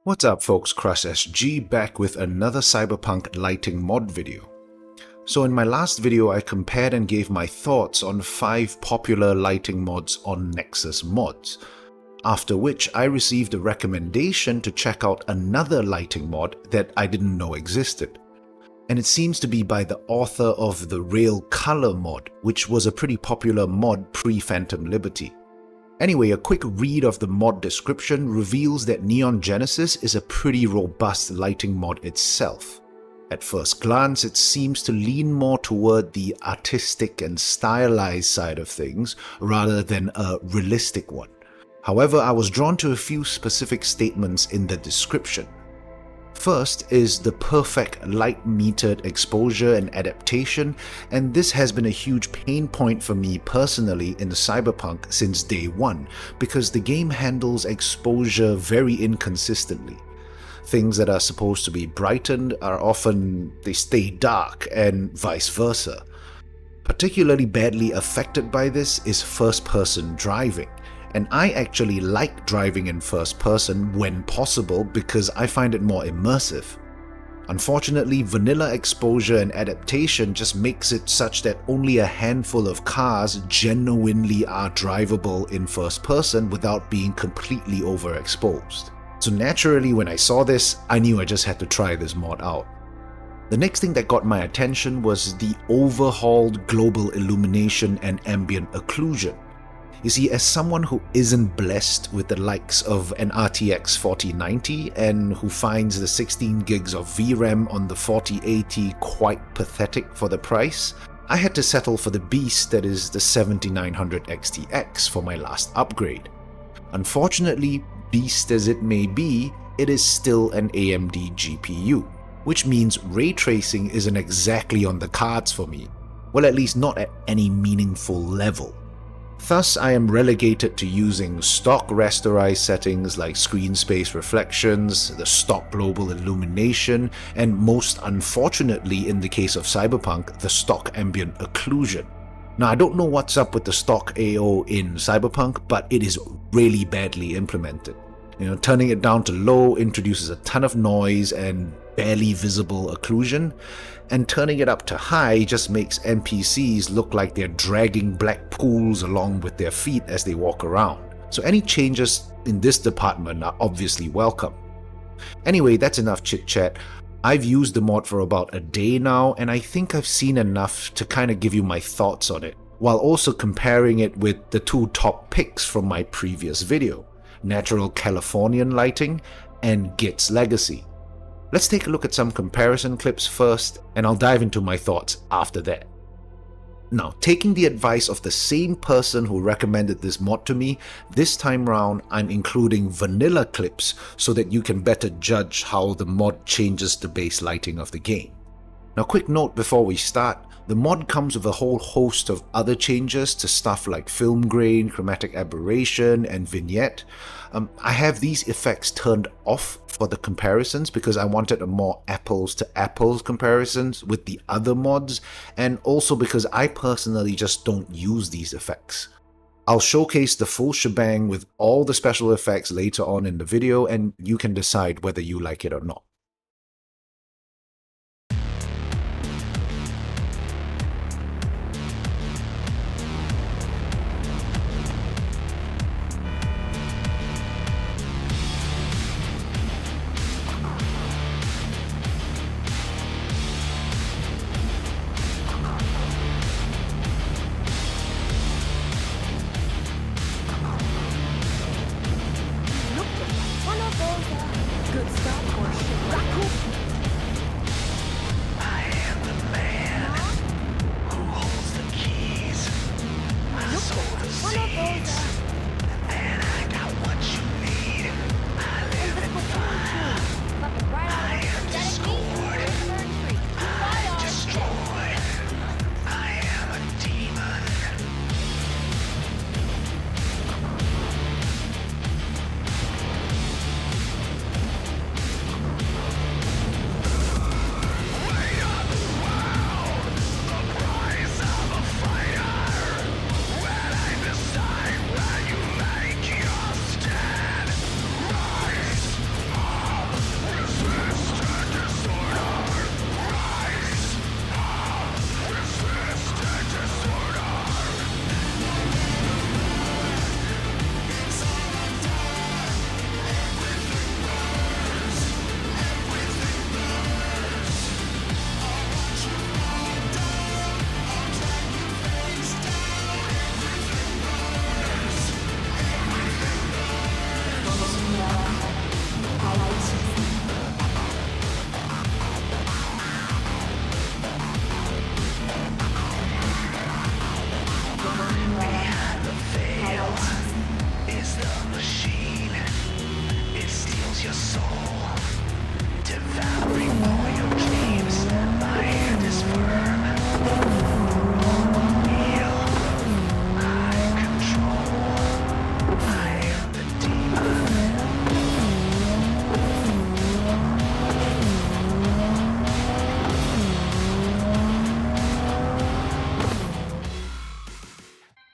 What's up folks, Crush SG back with another Cyberpunk lighting mod video. So in my last video I compared and gave my thoughts on 5 popular lighting mods on Nexus Mods, after which I received a recommendation to check out another lighting mod that I didn't know existed. And it seems to be by the author of the Rail Color mod, which was a pretty popular mod pre-Phantom Liberty. Anyway, a quick read of the mod description reveals that Neon Genesis is a pretty robust lighting mod itself. At first glance, it seems to lean more toward the artistic and stylized side of things rather than a realistic one. However, I was drawn to a few specific statements in the description. First is the perfect light-metered exposure and adaptation, and this has been a huge pain point for me personally in Cyberpunk since day one, because the game handles exposure very inconsistently. Things that are supposed to be brightened they stay dark, and vice versa. Particularly badly affected by this is first-person driving. And I actually like driving in first person when possible because I find it more immersive. Unfortunately, vanilla exposure and adaptation just makes it such that only a handful of cars genuinely are drivable in first person without being completely overexposed. So naturally, when I saw this, I knew I just had to try this mod out. The next thing that got my attention was the overhauled global illumination and ambient occlusion. You see, as someone who isn't blessed with the likes of an RTX 4090 and who finds the 16 gigs of VRAM on the 4080 quite pathetic for the price, I had to settle for the beast that is the 7900 XTX for my last upgrade. Unfortunately, beast as it may be, it is still an AMD GPU, which means ray tracing isn't exactly on the cards for me, well, at least not at any meaningful level. Thus, I am relegated to using stock rasterized settings like screen space reflections, the stock global illumination, and most unfortunately in the case of Cyberpunk, the stock ambient occlusion. Now, I don't know what's up with the stock AO in Cyberpunk, but it is really badly implemented. Turning it down to low introduces a ton of noise and barely visible occlusion, and turning it up to high just makes NPCs look like they're dragging black pools along with their feet as they walk around. So any changes in this department are obviously welcome. Anyway, that's enough chit chat. I've used the mod for about a day now, and I think I've seen enough to kind of give you my thoughts on it, while also comparing it with the 2 top picks from my previous video, Natural Californian lighting and GITS Legacy. Let's take a look at some comparison clips first, and I'll dive into my thoughts after that. Now, taking the advice of the same person who recommended this mod to me, this time round I'm including vanilla clips so that you can better judge how the mod changes the base lighting of the game. Now, quick note before we start, the mod comes with a whole host of other changes to stuff like film grain, chromatic aberration, and vignette. I have these effects turned off for the comparisons because I wanted a more apples to apples comparisons with the other mods, and also because I personally just don't use these effects. I'll showcase the full shebang with all the special effects later on in the video, and you can decide whether you like it or not. Good start for shit. your soul, devouring all your dreams. My hand is firm. Heal. I control. I am the demon.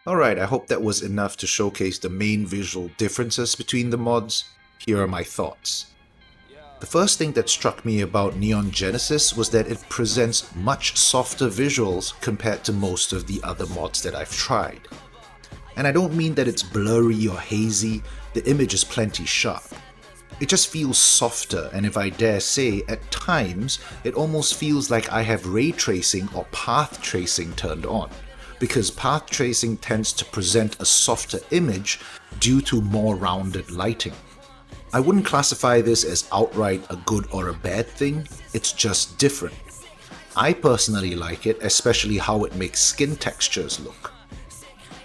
Alright, I hope that was enough to showcase the main visual differences between the mods. Here are my thoughts. The first thing that struck me about Neon Genesis was that it presents much softer visuals compared to most of the other mods that I've tried. And I don't mean that it's blurry or hazy, the image is plenty sharp. It just feels softer, and if I dare say, at times it almost feels like I have ray tracing or path tracing turned on, because path tracing tends to present a softer image due to more rounded lighting. I wouldn't classify this as outright a good or a bad thing, it's just different. I personally like it, especially how it makes skin textures look.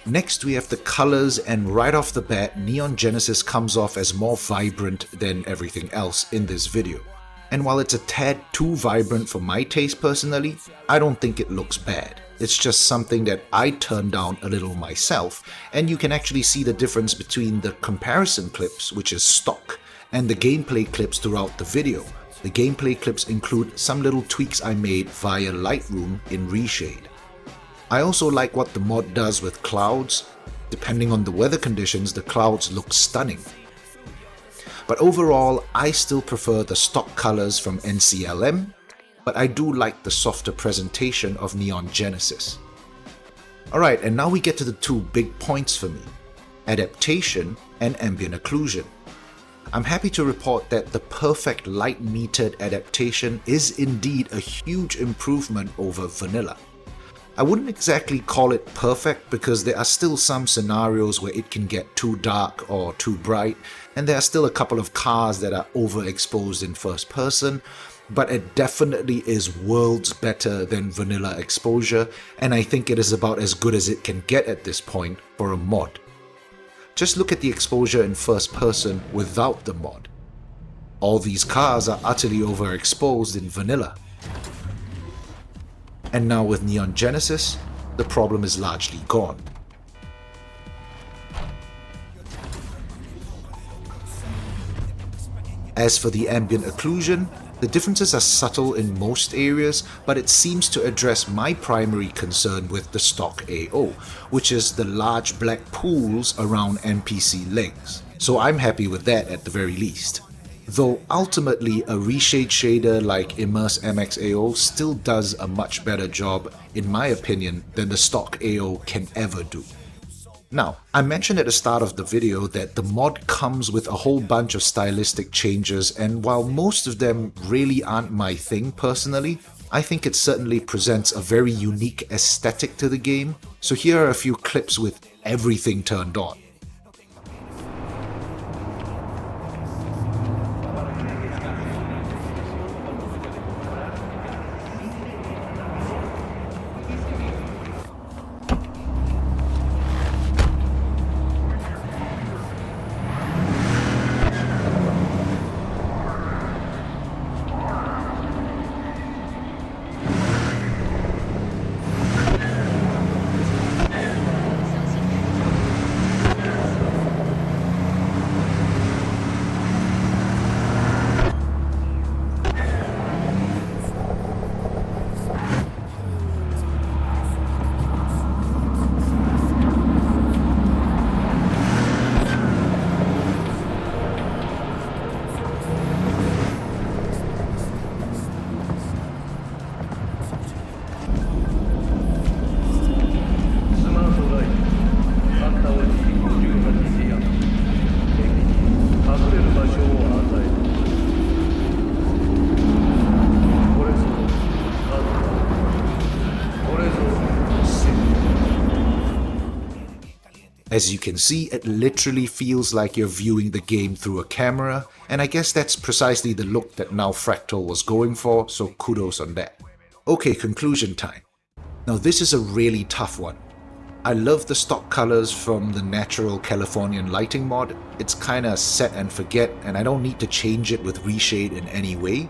Next we have the colors, and right off the bat Neon Genesis comes off as more vibrant than everything else in this video. And while it's a tad too vibrant for my taste personally, I don't think it looks bad. It's just something that I turned down a little myself, and you can actually see the difference between the comparison clips, which is stock, and the gameplay clips throughout the video. The gameplay clips include some little tweaks I made via Lightroom in Reshade. I also like what the mod does with clouds. Depending on the weather conditions, the clouds look stunning. But overall, I still prefer the stock colors from NCLM, but I do like the softer presentation of Neon Genesis. Alright, and now we get to the two big points for me: adaptation and ambient occlusion. I'm happy to report that the perfect light metered adaptation is indeed a huge improvement over vanilla. I wouldn't exactly call it perfect because there are still some scenarios where it can get too dark or too bright, and there are still a couple of cars that are overexposed in first person, but it definitely is worlds better than vanilla exposure, and I think it is about as good as it can get at this point for a mod. Just look at the exposure in first person without the mod. All these cars are utterly overexposed in vanilla. And now with Neon Genesis, the problem is largely gone. As for the ambient occlusion, the differences are subtle in most areas, but it seems to address my primary concern with the stock AO, which is the large black pools around NPC legs. So I'm happy with that at the very least. Though ultimately a reshade shader like Immerse MX AO still does a much better job, in my opinion, than the stock AO can ever do. Now, I mentioned at the start of the video that the mod comes with a whole bunch of stylistic changes, and while most of them really aren't my thing personally, I think it certainly presents a very unique aesthetic to the game. So here are a few clips with everything turned on. As you can see, it literally feels like you're viewing the game through a camera, and I guess that's precisely the look that Now Fractal was going for, so kudos on that. Okay, conclusion time. Now this is a really tough one. I love the stock colors from the natural Californian lighting mod. It's kinda set and forget, and I don't need to change it with reshade in any way.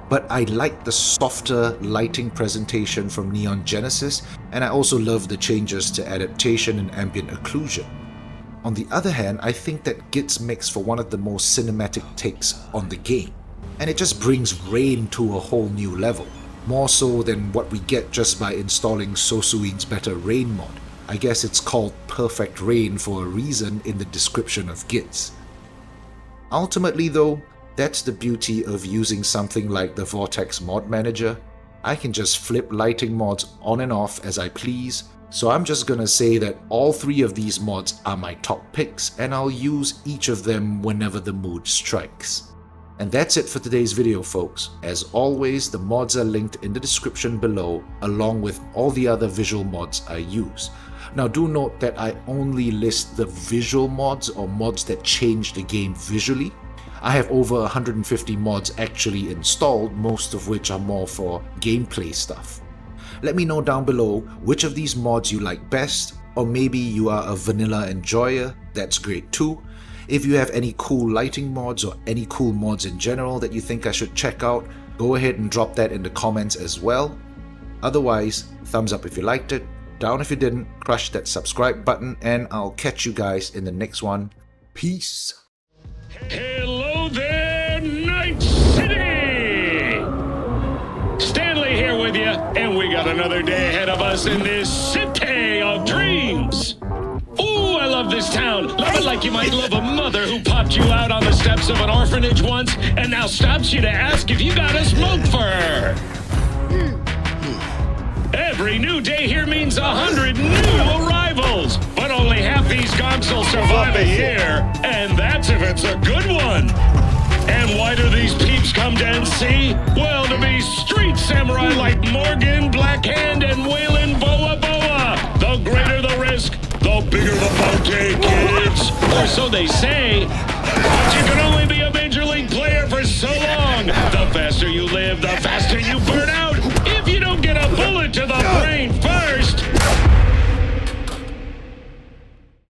But I like the softer lighting presentation from Neon Genesis, and I also love the changes to adaptation and ambient occlusion. On the other hand, I think that GITS makes for one of the most cinematic takes on the game, and it just brings rain to a whole new level, more so than what we get just by installing Sosuin's better rain mod. I guess it's called Perfect Rain for a reason in the description of GITS. Ultimately though, that's the beauty of using something like the Vortex Mod Manager. I can just flip lighting mods on and off as I please, so I'm just gonna say that all three of these mods are my top picks, and I'll use each of them whenever the mood strikes. And that's it for today's video, folks. As always, the mods are linked in the description below, along with all the other visual mods I use. Now do note that I only list the visual mods, or mods that change the game visually. I have over 150 mods actually installed, most of which are more for gameplay stuff. Let me know down below which of these mods you like best, or maybe you are a vanilla enjoyer, that's great too. If you have any cool lighting mods or any cool mods in general that you think I should check out, go ahead and drop that in the comments as well. Otherwise, thumbs up if you liked it, down if you didn't, crush that subscribe button, and I'll catch you guys in the next one. Peace. Hello there, Night City! Stanley here with you, and we got another day ahead of us in this city of dreams. Ooh, I love this town. Love it like you might love a mother who popped you out on the steps of an orphanage once and now stops you to ask if you got a smoke for her. Every new day here means 100 new arrivals, but only half these gonks will survive a year, and that's if it's a good one. And why do these peeps come to NC? Well, to be street samurai like Morgan, Blackhand, and Waylon Boa Boa. The greater the risk, the bigger the bounty, kids. Or so they say. But you can only be a major league player for so long. The faster you live, the faster you